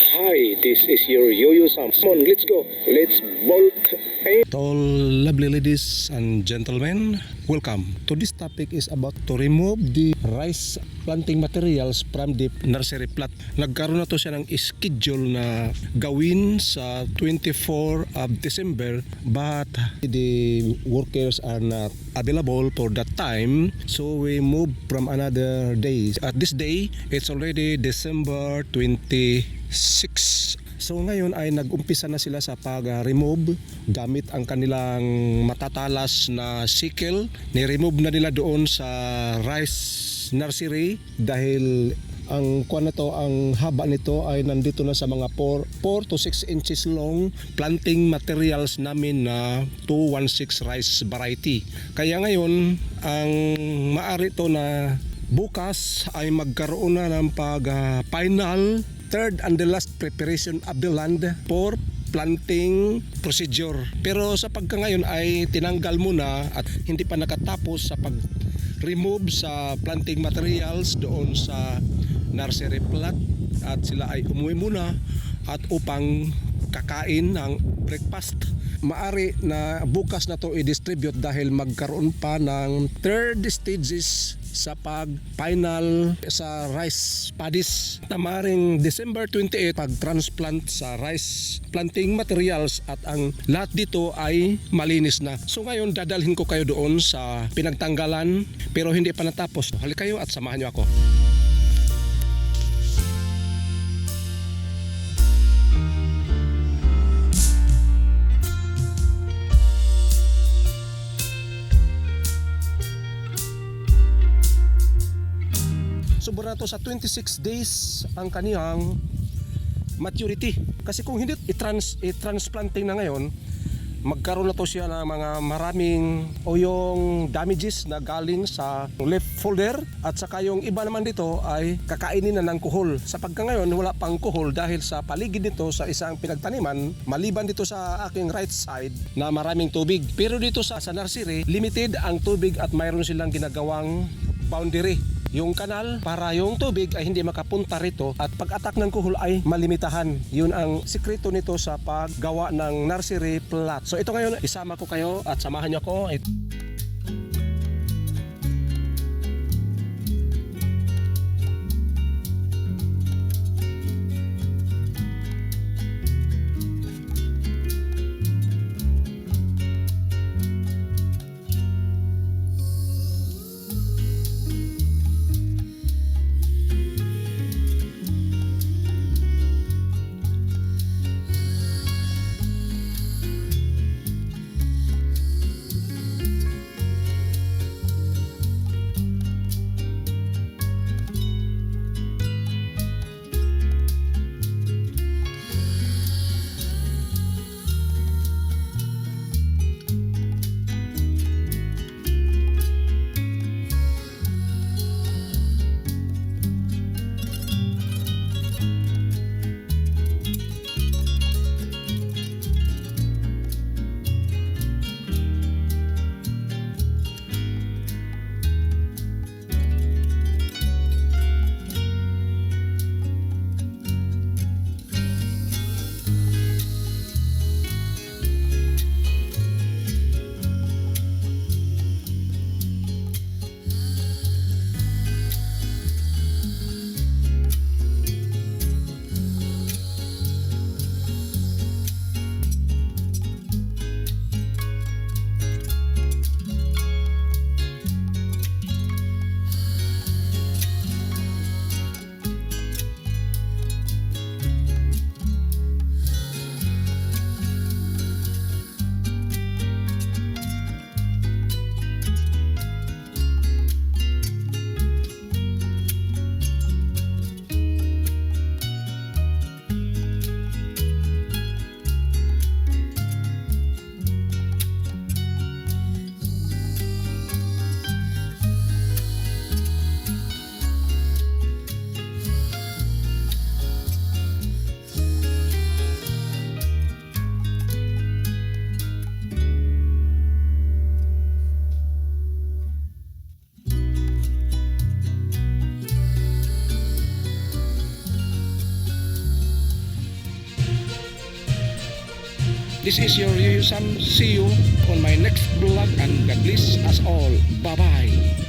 Hi, this is your Yo-Yo Sam. Come on, let's go. Let's bolt. To all lovely ladies and gentlemen, welcome. Today's topic is about to remove the rice planting materials from the nursery plot. Nagkaroon na to siya ng schedule na gawin sa 24 of December, but the workers are not available for that time, so we move from another day. At this day, it's already December 26. So ngayon ay nag-umpisa na sila sa pag-remove gamit ang kanilang matatalas na sickle. Ni-remove na nila doon sa rice nursery dahil ang kuwan na to, ang haba nito ay nandito na sa mga 4 to 6 inches long planting materials namin na 216 rice variety. Kaya ngayon ang maari to na bukas ay magkaroon na ng final third and the last preparation of the land for planting procedure. Pero sa pagkangayon ay tinanggal muna at hindi pa nakatapos sa pag-remove sa planting materials doon sa nursery plot, at sila ay umuwi muna at upang kakain ng breakfast. Maari na bukas na to i-distribute dahil magkaroon pa ng third stages sa pag-final sa rice paddies na maring December 28 pag-transplant sa rice planting materials, at ang lahat dito ay malinis na. So ngayon dadalhin ko kayo doon sa pinagtanggalan pero hindi pa natapos. Halika kayo at samahan niyo ako. Sobra na to sa 26 days ang kaniyang maturity. Kasi kung hindi i-transplanting na ngayon, magkaroon na to siya ng mga maraming o yung damages na galing sa leaf folder, at saka yung iba naman dito ay kakainin na ng kuhol. Sa pagkangayon wala pang kuhol dahil sa paligid nito sa isang pinagtaniman, maliban dito sa aking right side na maraming tubig. Pero dito sa nursery, limited ang tubig at mayroon silang ginagawang boundary, yung kanal, para yung tubig ay hindi makapunta rito at pag-atak ng kuhol ay malimitahan. Yun ang sikreto nito sa paggawa ng nursery plot. So ito ngayon, isama ko kayo at samahan niyo ako. This is your Yuyu Sam. See you on my next vlog and God bless us all. Bye-bye.